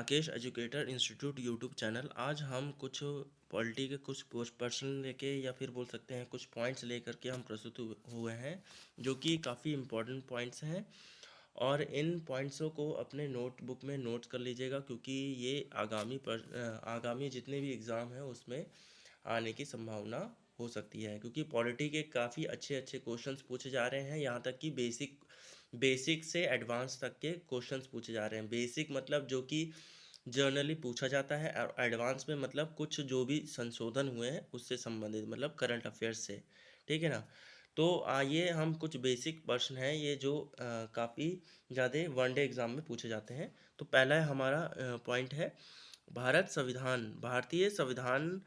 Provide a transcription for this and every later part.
Rakesh educator institute YouTube channel. आज हम कुछ पॉलिटी के कुछ पर्सन लेके या फिर बोल सकते हैं कुछ पॉइंट्स लेकर के हम प्रस्तुत हुए हैं, जो कि काफ़ी इम्पोर्टेंट पॉइंट्स हैं। और इन पॉइंट्सों को अपने नोटबुक में नोट कर लीजिएगा, क्योंकि ये आगामी जितने भी एग्ज़ाम हैं उसमें आने की संभावना हो सकती है, क्योंकि पॉलिटी के काफ़ी अच्छे अच्छे क्वेश्चंस पूछे जा रहे हैं। यहाँ तक कि बेसिक से एडवांस तक के क्वेश्चंस पूछे जा रहे हैं। बेसिक मतलब जो कि जर्नली पूछा जाता है, और एडवांस में मतलब कुछ जो भी संशोधन हुए हैं उससे संबंधित, मतलब करंट अफेयर्स से। ठीक है ना। तो आइए हम कुछ बेसिक प्रश्न हैं ये जो काफ़ी ज़्यादा वनडे एग्ज़ाम में पूछे जाते हैं। तो पहला हमारा पॉइंट है, भारतीय संविधान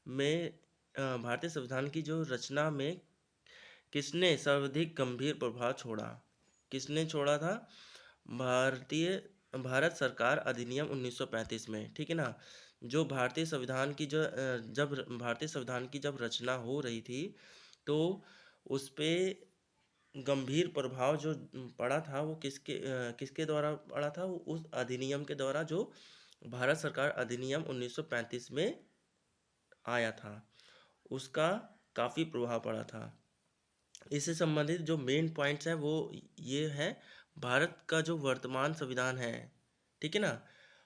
में भारतीय संविधान की जो रचना में किसने सर्वाधिक गंभीर प्रभाव छोड़ा। किसने छोड़ा था? भारतीय भारत सरकार अधिनियम 1935 में। ठीक है ना। जो भारतीय संविधान की जब भारतीय संविधान की जब रचना हो रही थी, तो उस पे गंभीर प्रभाव जो पड़ा था वो किसके द्वारा पड़ा था? वो उस अधिनियम के द्वारा जो भारत सरकार अधिनियम 1935 में आया था, उसका काफ़ी प्रभाव पड़ा था। इससे संबंधित जो मेन पॉइंट्स हैं वो ये है, भारत का जो वर्तमान संविधान है, ठीक है ना,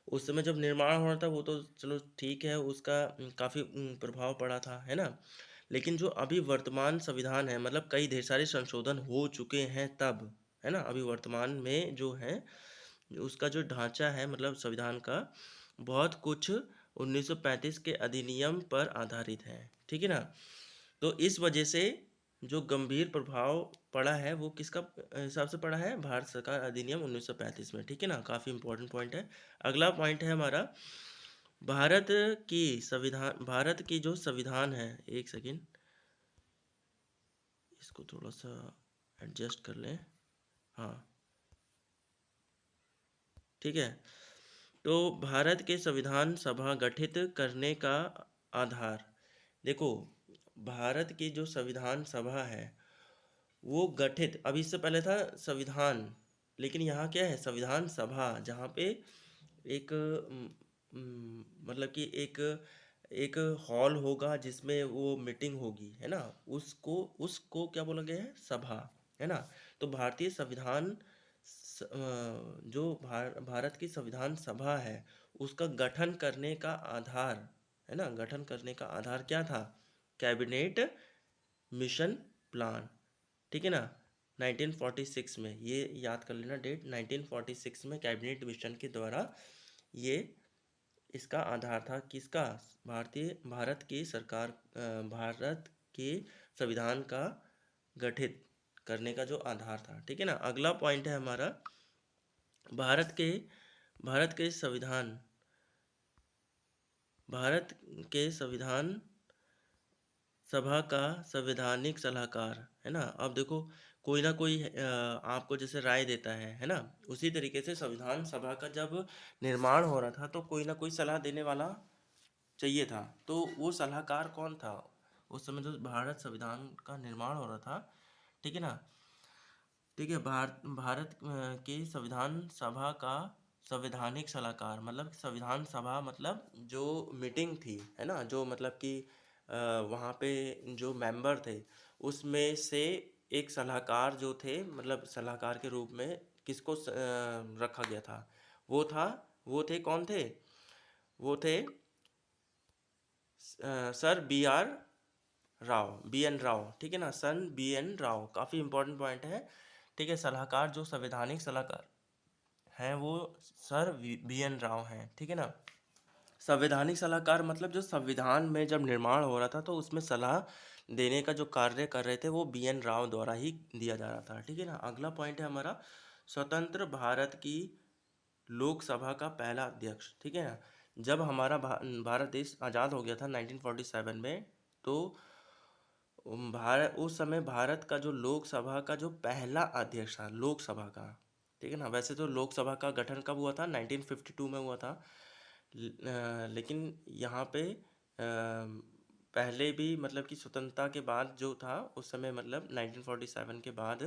उस समय जब निर्माण हो रहा था वो तो चलो ठीक है, उसका काफ़ी प्रभाव पड़ा था, है ना। लेकिन जो अभी वर्तमान संविधान है, मतलब कई ढेर सारे संशोधन हो चुके हैं तब, है ना। अभी वर्तमान में जो है उसका जो ढांचा है, मतलब संविधान का, बहुत कुछ 1935 के अधिनियम पर आधारित है। ठीक है ना। तो इस वजह से जो गंभीर प्रभाव पड़ा है वो किसका हिसाब से पड़ा है? भारत सरकार अधिनियम 1935 में। ठीक है ना। काफ़ी इंपॉर्टेंट पॉइंट है। अगला पॉइंट है हमारा, भारत की जो संविधान है, एक सेकेंड, इसको थोड़ा सा एडजस्ट कर लें। हाँ, ठीक है। तो भारत के संविधान सभा गठित करने का आधार, देखो, भारत की जो संविधान सभा है वो गठित, अभी इससे पहले था संविधान, लेकिन यहाँ क्या है? संविधान सभा, जहाँ पे एक मतलब कि एक एक हॉल होगा जिसमें वो मीटिंग होगी, है ना। उसको उसको क्या बोला गया है? सभा, है ना। तो भारतीय संविधान जो भारत की संविधान सभा है उसका गठन करने का आधार, है ना, गठन करने का आधार क्या था? Cabinet mission plan. ठीक है ना। 1946 में, ये याद कर लेना डेट, 1946 में कैबिनेट मिशन के द्वारा ये इसका आधार था। किसका? भारत की सरकार, भारत के संविधान का गठित करने का जो आधार था। ठीक है ना। अगला पॉइंट है हमारा, भारत के भारत के संविधान भारत के संविधान सभा का संवैधानिक सलाहकार, है ना। अब देखो, कोई ना कोई आपको जैसे राय देता है ना। उसी तरीके से संविधान सभा का जब निर्माण हो रहा था तो कोई ना कोई सलाह देने वाला चाहिए था। तो वो सलाहकार कौन था उस समय जो भारत संविधान का निर्माण हो रहा था? ठीक है ना। ठीक है। भारत के संविधान सभा का संवैधानिक सलाहकार, मतलब संविधान सभा मतलब जो मीटिंग थी, है ना, जो मतलब कि वहाँ पे जो मेंबर थे उसमें से एक सलाहकार जो थे, मतलब सलाहकार के रूप में किसको रखा गया था? वो थे कौन थे? वो थे सर बी एन राव। ठीक है ना। सन बी एन राव, काफ़ी इंपॉर्टेंट पॉइंट है। ठीक है। सलाहकार, जो संवैधानिक सलाहकार हैं वो सर बी एन राव हैं। ठीक है ना। संवैधानिक सलाहकार मतलब जो संविधान में जब निर्माण हो रहा था तो उसमें सलाह देने का जो कार्य कर रहे थे वो बी एन राव द्वारा ही दिया जा रहा था। ठीक है ना। अगला पॉइंट है हमारा, स्वतंत्र भारत की लोकसभा का पहला अध्यक्ष। ठीक है ना। जब हमारा भारत देश आज़ाद हो गया था 1947 में, तो भारत उस समय भारत का जो लोकसभा का जो पहला अध्यक्ष था, लोकसभा का, ठीक है ना। वैसे तो लोकसभा का गठन कब हुआ था? 1952 में हुआ था। लेकिन यहाँ पे पहले भी, मतलब कि स्वतंत्रता के बाद जो था उस समय, मतलब 1947 के बाद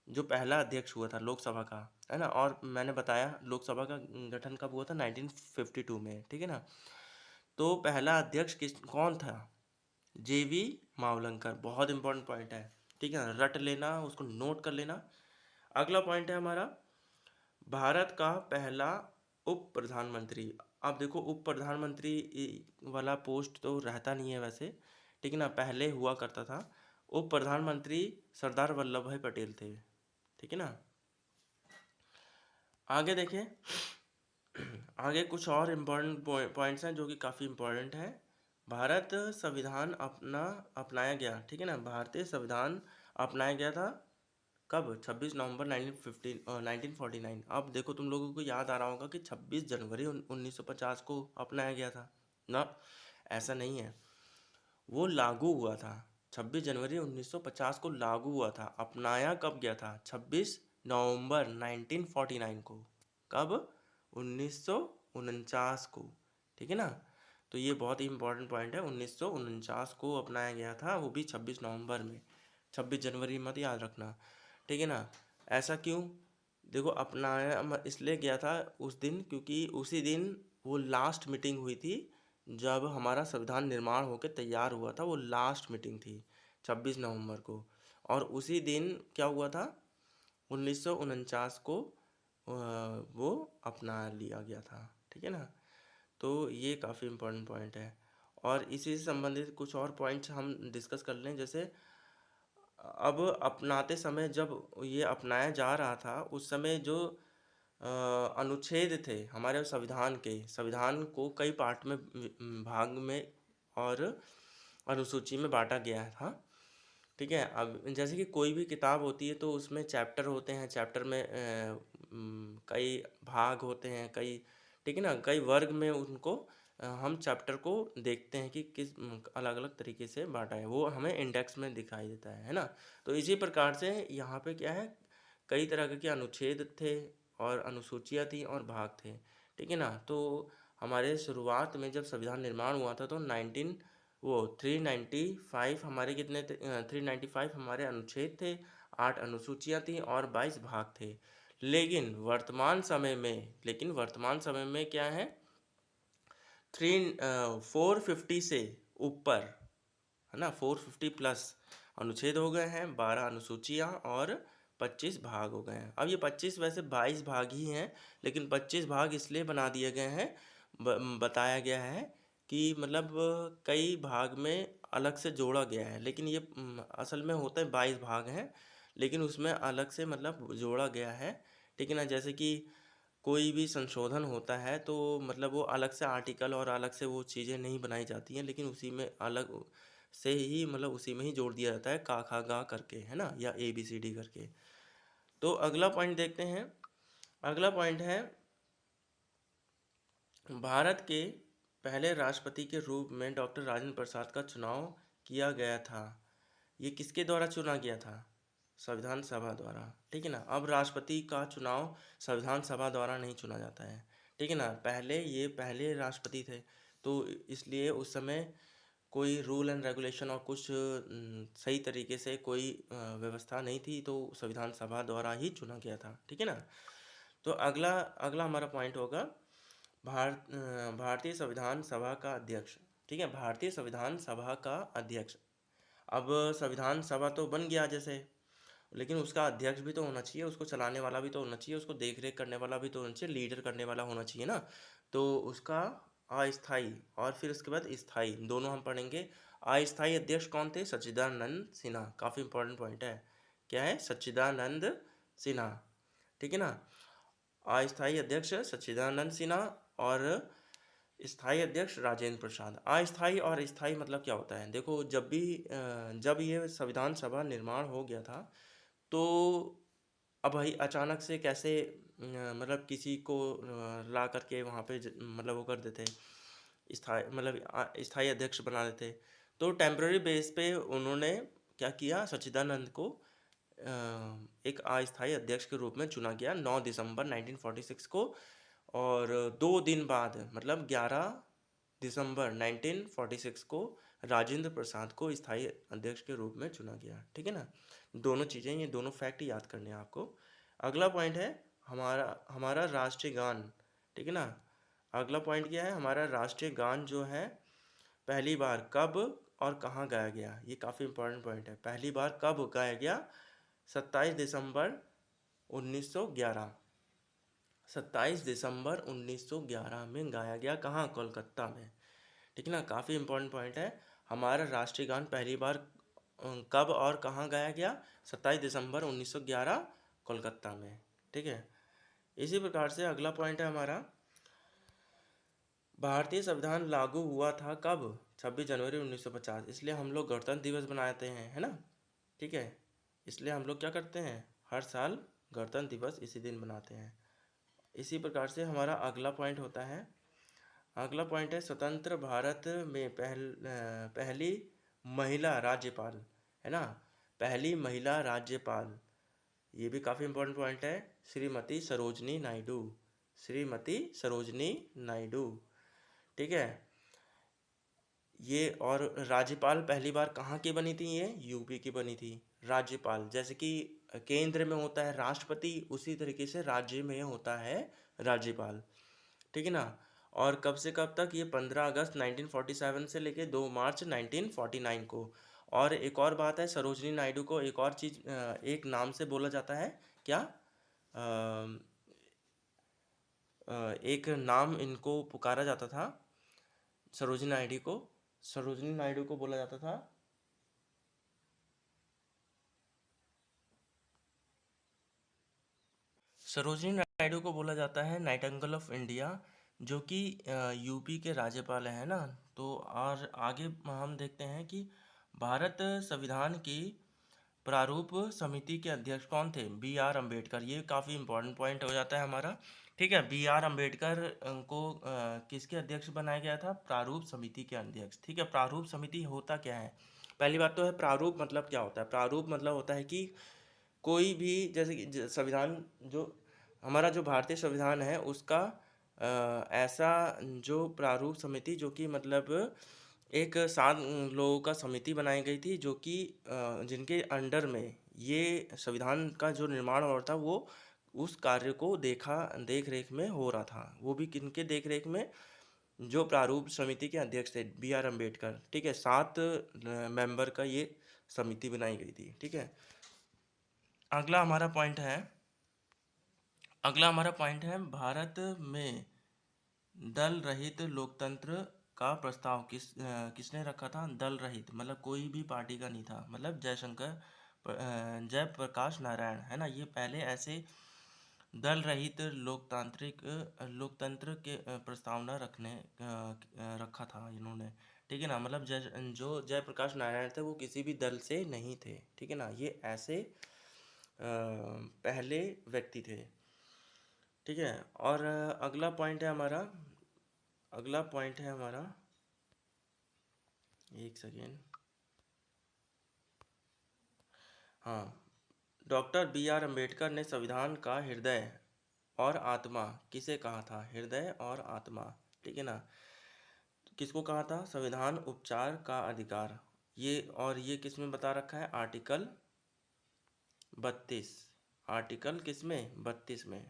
जो पहला अध्यक्ष हुआ था लोकसभा का, है ना। और मैंने बताया लोकसभा का गठन कब हुआ था, 1952 में, ठीक है ना। तो पहला अध्यक्ष कौन था, जेवी मावलंकर। बहुत इंपॉर्टेंट पॉइंट है, ठीक है ना, रट लेना, उसको नोट कर लेना। अगला पॉइंट है हमारा, भारत का पहला उप प्रधानमंत्री। अब देखो उप प्रधानमंत्री वाला पोस्ट तो रहता नहीं है वैसे, ठीक है ना, पहले हुआ करता था। उप प्रधानमंत्री सरदार वल्लभ भाई पटेल थे, ठीक है ना। आगे देखें, आगे कुछ और इम्पोर्टेंट पॉइंट्स हैं जो कि काफ़ी इम्पोर्टेंट हैं। भारत संविधान अपनाया गया, ठीक है ना, भारतीय संविधान अपनाया गया था कब, 26 नवंबर 1949। अब देखो तुम लोगों को याद आ रहा होगा कि 26 जनवरी 1950 को अपनाया गया था ना, ऐसा नहीं है, वो लागू हुआ था। 26 जनवरी 1950 को लागू हुआ था। अपनाया कब गया था, 26 नवंबर 1949 को। कब, 1949 को, ठीक है ना। तो ये बहुत ही इंपॉर्टेंट पॉइंट है, 1949 को अपनाया गया था, वो भी 26 नवंबर में। 26 जनवरी मत याद रखना, ठीक है ना। ऐसा क्यों, देखो अपनाया इसलिए गया था उस दिन, क्योंकि उसी दिन वो लास्ट मीटिंग हुई थी जब हमारा संविधान निर्माण होकर तैयार हुआ था। वो लास्ट मीटिंग थी 26 नवंबर को, और उसी दिन क्या हुआ था, 1949 को वो अपना लिया गया था, ठीक है ना। तो ये काफ़ी इम्पोर्टेंट पॉइंट है। और इसी से संबंधित कुछ और पॉइंट्स हम डिस्कस कर लें। जैसे अब अपनाते समय, जब ये अपनाया जा रहा था उस समय जो अनुच्छेद थे हमारे संविधान के, संविधान को कई पार्ट में भाग में और अनुसूची में बांटा गया था, ठीक है। अब जैसे कि कोई भी किताब होती है तो उसमें चैप्टर होते हैं, चैप्टर में कई भाग होते हैं, कई, ठीक है ना, कई वर्ग में उनको हम चैप्टर को देखते हैं कि किस अलग अलग तरीके से बांटा है, वो हमें इंडेक्स में दिखाई देता है ना। तो इसी प्रकार से यहाँ पे क्या है, कई तरह के अनुच्छेद थे और अनुसूचियाँ थी और भाग थे, ठीक है ना। तो हमारे शुरुआत में जब संविधान निर्माण हुआ था तो 395 हमारे कितने थे, 395 हमारे अनुच्छेद थे, 8 अनुसूचियाँ थी और 22 भाग थे। लेकिन वर्तमान समय में क्या है, 450 से ऊपर, है ना, 450 प्लस अनुच्छेद हो गए हैं, 12 अनुसूचियाँ और 25 भाग हो गए हैं। अब ये 25 वैसे 22 भाग ही हैं, लेकिन 25 भाग इसलिए बना दिए गए हैं, बताया गया है कि मतलब कई भाग में अलग से जोड़ा गया है, लेकिन ये असल में होता है 22 भाग हैं, लेकिन उसमें अलग से मतलब जोड़ा गया है, ठीक है ना। जैसे कि कोई भी संशोधन होता है तो मतलब वो अलग से आर्टिकल और अलग से वो चीज़ें नहीं बनाई जाती हैं, लेकिन उसी में अलग से ही मतलब उसी में ही जोड़ दिया जाता है, का खा गा करके, है ना, या ABCD करके। तो अगला पॉइंट देखते हैं। अगला पॉइंट है, भारत के पहले राष्ट्रपति के रूप में डॉक्टर राजेंद्र प्रसाद का चुनाव किया गया था। ये किसके द्वारा चुना गया था, संविधान सभा द्वारा, ठीक है ना। अब राष्ट्रपति का चुनाव संविधान सभा द्वारा नहीं चुना जाता है, ठीक है ना। पहले राष्ट्रपति थे, तो इसलिए उस समय कोई रूल एंड रेगुलेशन और कुछ सही तरीके से कोई व्यवस्था नहीं थी, तो संविधान सभा द्वारा ही चुना गया था, ठीक है ना। तो अगला अगला हमारा पॉइंट होगा, भारतीय संविधान सभा का अध्यक्ष, ठीक है, भारतीय संविधान सभा का अध्यक्ष। अब संविधान सभा तो बन गया जैसे, लेकिन उसका अध्यक्ष भी तो होना चाहिए, उसको चलाने वाला भी तो होना चाहिए, उसको देख रेख करने वाला भी तो होना चाहिए, लीडर करने वाला होना चाहिए ना। तो उसका अस्थाई और फिर उसके बाद स्थाई दोनों हम पढ़ेंगे। अस्थाई अध्यक्ष कौन थे, सच्चिदानंद सिन्हा। काफ़ी इंपॉर्टेंट पॉइंट है, क्या है, सच्चिदानंद सिन्हा, ठीक है ना। अस्थाई अध्यक्ष सच्चिदानंद सिन्हा और स्थाई अध्यक्ष राजेंद्र प्रसाद। अस्थाई और स्थाई मतलब क्या होता है, देखो जब ये संविधान सभा निर्माण हो गया था तो अब भाई अचानक से कैसे मतलब किसी को ला करके वहाँ पे मतलब वो कर देते, स्थाई मतलब स्थाई अध्यक्ष बना देते। तो टेम्प्ररी बेस पे उन्होंने क्या किया, सच्चिदानंद को एक अस्थाई अध्यक्ष के रूप में चुना गया 9 दिसंबर 1946 को। और 2 दिन बाद मतलब 11 दिसंबर 1946 को राजेंद्र प्रसाद को स्थाई अध्यक्ष के रूप में चुना गया, ठीक है ना। दोनों चीज़ें, ये दोनों फैक्ट याद करने हैं आपको। अगला पॉइंट है हमारा हमारा राष्ट्रीय गान, ठीक है ना। अगला पॉइंट क्या है, हमारा राष्ट्रीय गान जो है पहली बार कब और कहाँ गाया गया, ये काफ़ी इंपॉर्टेंट पॉइंट है। पहली बार कब गाया गया, 27 दिसंबर 1911। 27 दिसंबर 1911 में गाया गया, कहाँ, कोलकाता में, ठीक है ना। काफ़ी इंपॉर्टेंट पॉइंट है। हमारा राष्ट्रीय गान पहली बार कब और कहाँ गाया गया, 27 दिसंबर 1911 कोलकाता में, ठीक है। इसी प्रकार से अगला पॉइंट है हमारा, भारतीय संविधान लागू हुआ था कब, 26 जनवरी 1950। इसलिए हम लोग गणतंत्र दिवस मनाते हैं, है ना, ठीक है। इसलिए हम लोग क्या करते हैं, हर साल गणतंत्र दिवस इसी दिन मनाते हैं। इसी प्रकार से हमारा अगला पॉइंट होता है, अगला पॉइंट है स्वतंत्र भारत में पहली महिला राज्यपाल, है ना, पहली महिला राज्यपाल, ये भी काफ़ी इंपॉर्टेंट पॉइंट है, श्रीमती सरोजनी नायडू, श्रीमती सरोजनी नायडू, ठीक है। ये और राज्यपाल पहली बार कहाँ की बनी थी, ये यूपी की बनी थी। राज्यपाल जैसे कि केंद्र में होता है राष्ट्रपति, उसी तरीके से राज्य में होता है राज्यपाल, ठीक है ना। और कब से कब तक, ये 15 अगस्त 1947 से लेके 2 मार्च 1949 को। और एक और बात है, सरोजनी नायडू को एक और चीज़, एक नाम से बोला जाता है, क्या, एक नाम इनको पुकारा जाता था, सरोजनी नायडू को, सरोजनी नायडू को बोला जाता था, सरोजनी नायडू को बोला जाता है नाइटिंगेल ऑफ इंडिया, जो कि यूपी के राज्यपाल हैं ना। तो और आगे हम देखते हैं कि भारत संविधान की प्रारूप समिति के अध्यक्ष कौन थे, बी आर अम्बेडकर। ये काफ़ी इंपॉर्टेंट पॉइंट हो जाता है हमारा, ठीक है। बी आर अम्बेडकर को किसके अध्यक्ष बनाया गया था, प्रारूप समिति के अध्यक्ष, ठीक है। प्रारूप समिति होता क्या है, पहली बात तो है प्रारूप मतलब क्या होता है। प्रारूप मतलब होता है कि कोई भी, जैसे कि संविधान जो हमारा जो भारतीय संविधान है उसका ऐसा जो प्रारूप समिति, जो कि मतलब एक 7 लोगों का समिति बनाई गई थी, जो कि जिनके अंडर में ये संविधान का जो निर्माण हो रहा था, वो उस कार्य को देख रेख में हो रहा था। वो भी किनके देख रेख में, जो प्रारूप समिति के अध्यक्ष थे बी आर अम्बेडकर, ठीक है। 7 मेंबर का ये समिति बनाई गई थी, ठीक है। अगला हमारा पॉइंट है, अगला हमारा पॉइंट है, भारत में दल रहित लोकतंत्र का प्रस्ताव किसने रखा था। दल रहित मतलब कोई भी पार्टी का नहीं था, मतलब जयप्रकाश नारायण, है ना। ये पहले ऐसे दल रहित लोकतांत्रिक लोकतंत्र के प्रस्तावना रखा था इन्होंने, ठीक है ना। मतलब जो जयप्रकाश नारायण थे वो किसी भी दल से नहीं थे, ठीक है ना। ये ऐसे पहले व्यक्ति थे, ठीक है। और अगला पॉइंट है हमारा, अगला पॉइंट है हमारा, एक सेकेंड, हाँ, डॉक्टर बी आर अम्बेडकर ने संविधान का हृदय और आत्मा किसे कहा था, हृदय और आत्मा, ठीक है ना। किसको कहा था, संविधान उपचार का अधिकार, ये, और ये किस में बता रखा है, आर्टिकल 32, आर्टिकल किस में, 32 में,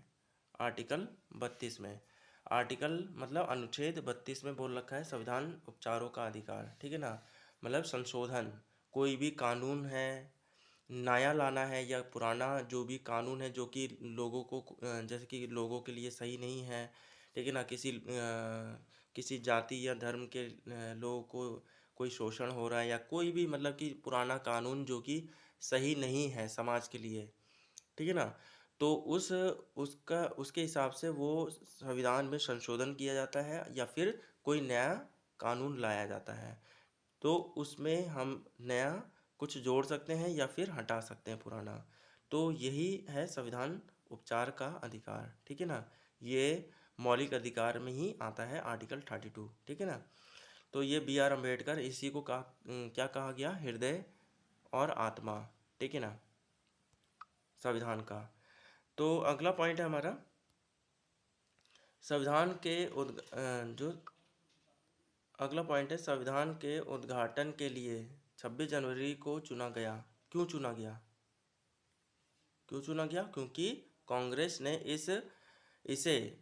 आर्टिकल 32 में, आर्टिकल मतलब अनुच्छेद 32 में बोल रखा है संविधान उपचारों का अधिकार, ठीक है ना। मतलब संशोधन, कोई भी कानून है, नया लाना है या पुराना जो भी कानून है जो कि लोगों को जैसे कि लोगों के लिए सही नहीं है, ठीक है ना। किसी जाति या धर्म के लोगों को कोई शोषण हो रहा है, या कोई भी मतलब कि पुराना कानून जो कि सही नहीं है समाज के लिए, ठीक है ना। तो उसका उसके हिसाब से वो संविधान में संशोधन किया जाता है, या फिर कोई नया कानून लाया जाता है। तो उसमें हम नया कुछ जोड़ सकते हैं या फिर हटा सकते हैं पुराना। तो यही है संविधान उपचार का अधिकार, ठीक है ना। ये मौलिक अधिकार में ही आता है, आर्टिकल 32, ठीक है ना। तो ये बी आर अम्बेडकर, इसी को क्या कहा गया, हृदय और आत्मा, ठीक है ना, संविधान का। तो अगला पॉइंट है हमारा, संविधान के जो अगला पॉइंट है, संविधान के उद्घाटन के लिए 26 जनवरी को चुना गया, क्यों चुना गया, क्यों चुना गया? क्योंकि कांग्रेस ने इसे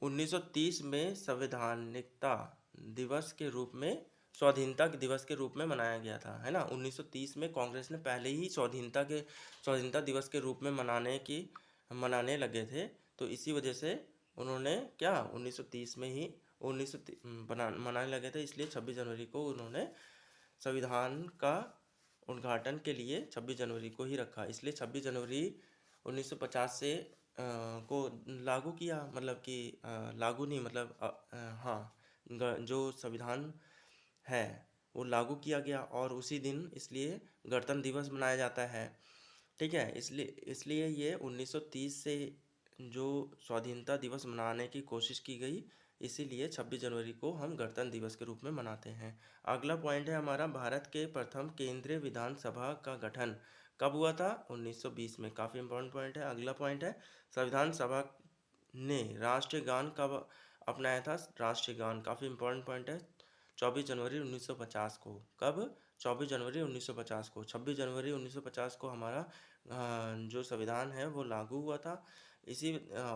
1930 में संवैधानिकता दिवस के रूप में, स्वाधीनता दिवस के रूप में मनाया गया था, है ना। 1930 में कांग्रेस ने पहले ही स्वाधीनता दिवस के रूप में मनाने लगे थे। तो इसी वजह से उन्होंने क्या 1930 में ही 19 मनाने लगे थे, इसलिए 26 जनवरी को उन्होंने संविधान का उद्घाटन के लिए 26 जनवरी को ही रखा। इसलिए 26 जनवरी 1950 से को लागू किया, मतलब कि लागू नहीं, मतलब हाँ, जो संविधान है वो लागू किया गया, और उसी दिन इसलिए गणतंत्र दिवस मनाया जाता है। ठीक है, इसलिए ये 1930 से जो स्वाधीनता दिवस मनाने की कोशिश की गई, इसीलिए 26 जनवरी को हम गणतंत्र दिवस के रूप में मनाते हैं। अगला पॉइंट है हमारा, भारत के प्रथम केंद्रीय विधानसभा का गठन कब हुआ था? 1920 में। काफ़ी इंपॉर्टेंट पॉइंट है। अगला पॉइंट है, संविधान सभा ने राष्ट्रीय गान कब अपनाया था? राष्ट्रीय गान काफ़ी इंपॉर्टेंट पॉइंट है, 24 जनवरी 1950 को। कब? 24 जनवरी 1950 को। 26 जनवरी 1950 को हमारा जो संविधान है वो लागू हुआ था,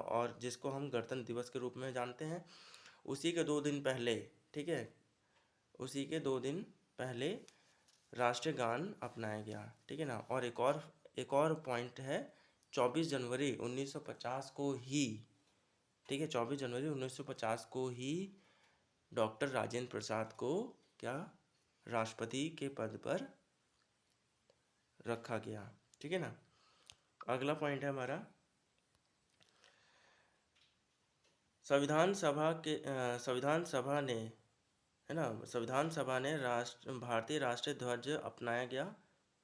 और जिसको हम गणतंत्र दिवस के रूप में जानते हैं। उसी के 2 दिन पहले, ठीक है, उसी के 2 दिन पहले राष्ट्रीय गान अपनाया गया, ठीक है ना। और एक और पॉइंट है, 24 जनवरी 1950 को ही, ठीक है, 24 जनवरी 1950 को ही डॉक्टर राजेंद्र प्रसाद को क्या राष्ट्रपति के पद पर रखा गया, ठीक है ना। अगला पॉइंट है हमारा, संविधान सभा ने, है ना, संविधान सभा ने भारतीय राष्ट्रीय ध्वज अपनाया गया।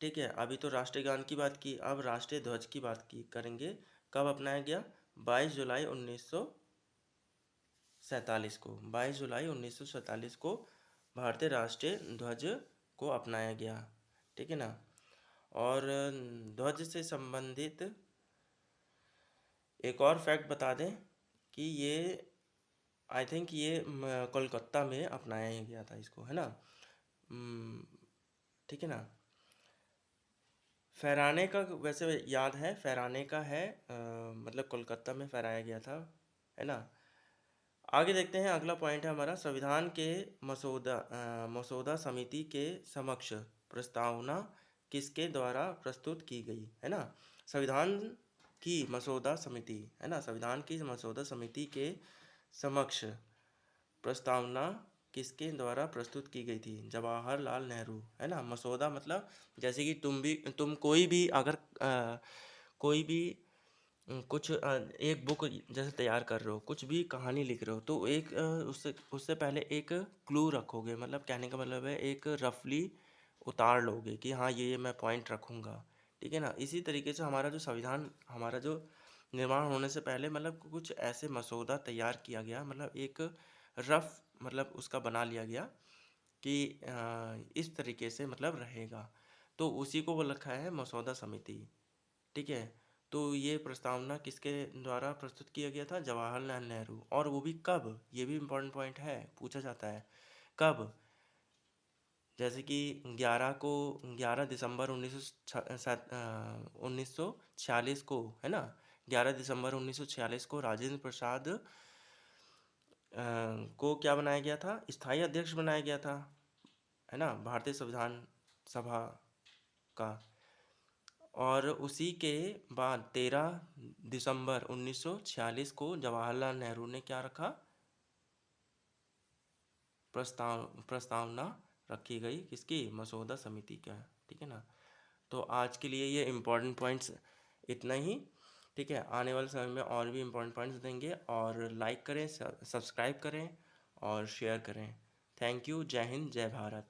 ठीक है, अभी तो राष्ट्रीय गान की बात की, अब राष्ट्रीय ध्वज की बात की करेंगे। कब अपनाया गया? 22 जुलाई 1947 को। 22 जुलाई 1947 को भारतीय राष्ट्रीय ध्वज को अपनाया गया, ठीक है ना। और ध्वज से संबंधित एक और फैक्ट बता दें कि ये, आई थिंक ये कोलकाता में अपनाया गया था इसको, है ना। ठीक है ना। फहराने का वैसे याद है, फहराने का है, मतलब कोलकाता में फहराया गया था, है ना। आगे देखते हैं, अगला पॉइंट है हमारा, संविधान के मसौदा समिति के समक्ष प्रस्तावना किसके द्वारा प्रस्तुत की गई, है ना। संविधान की मसौदा समिति, है ना, संविधान की मसौदा समिति के समक्ष प्रस्तावना किसके द्वारा प्रस्तुत की गई थी? जवाहरलाल नेहरू, है ना। मसौदा मतलब जैसे कि तुम कोई भी अगर कोई भी कुछ एक बुक जैसे तैयार कर रहे हो, कुछ भी कहानी लिख रहे हो, तो एक उससे पहले एक क्लू रखोगे, मतलब कहने का मतलब है एक रफली उतार लोगे कि हाँ ये मैं पॉइंट रखूँगा, ठीक है ना। इसी तरीके से हमारा जो संविधान, हमारा जो निर्माण होने से पहले मतलब कुछ ऐसे मसौदा तैयार किया गया, मतलब एक रफ मतलब उसका बना लिया गया कि इस तरीके से मतलब रहेगा, तो उसी को वो रखा है मसौदा समिति, ठीक है। तो ये प्रस्तावना किसके द्वारा प्रस्तुत किया गया था? जवाहरलाल नेहरू। और वो भी कब? ये भी इम्पोर्टेंट पॉइंट है, पूछा जाता है कब। जैसे कि 11 दिसंबर 1946 को, है ना, 11 दिसंबर 1946 को राजेंद्र प्रसाद को क्या बनाया गया था? स्थायी अध्यक्ष बनाया गया था, है ना, भारतीय संविधान सभा का। और उसी के बाद 13 दिसंबर 1946 को जवाहरलाल नेहरू ने क्या रखा? प्रस्तावना रखी गई, किसकी? मसौदा समिति का, ठीक है ना। तो आज के लिए ये इम्पोर्टेंट पॉइंट्स इतना ही, ठीक है। आने वाले समय में और भी इम्पोर्टेंट पॉइंट्स देंगे, और लाइक करें, सब्सक्राइब करें और शेयर करें। Thank you. जय हिंद, जय भारत।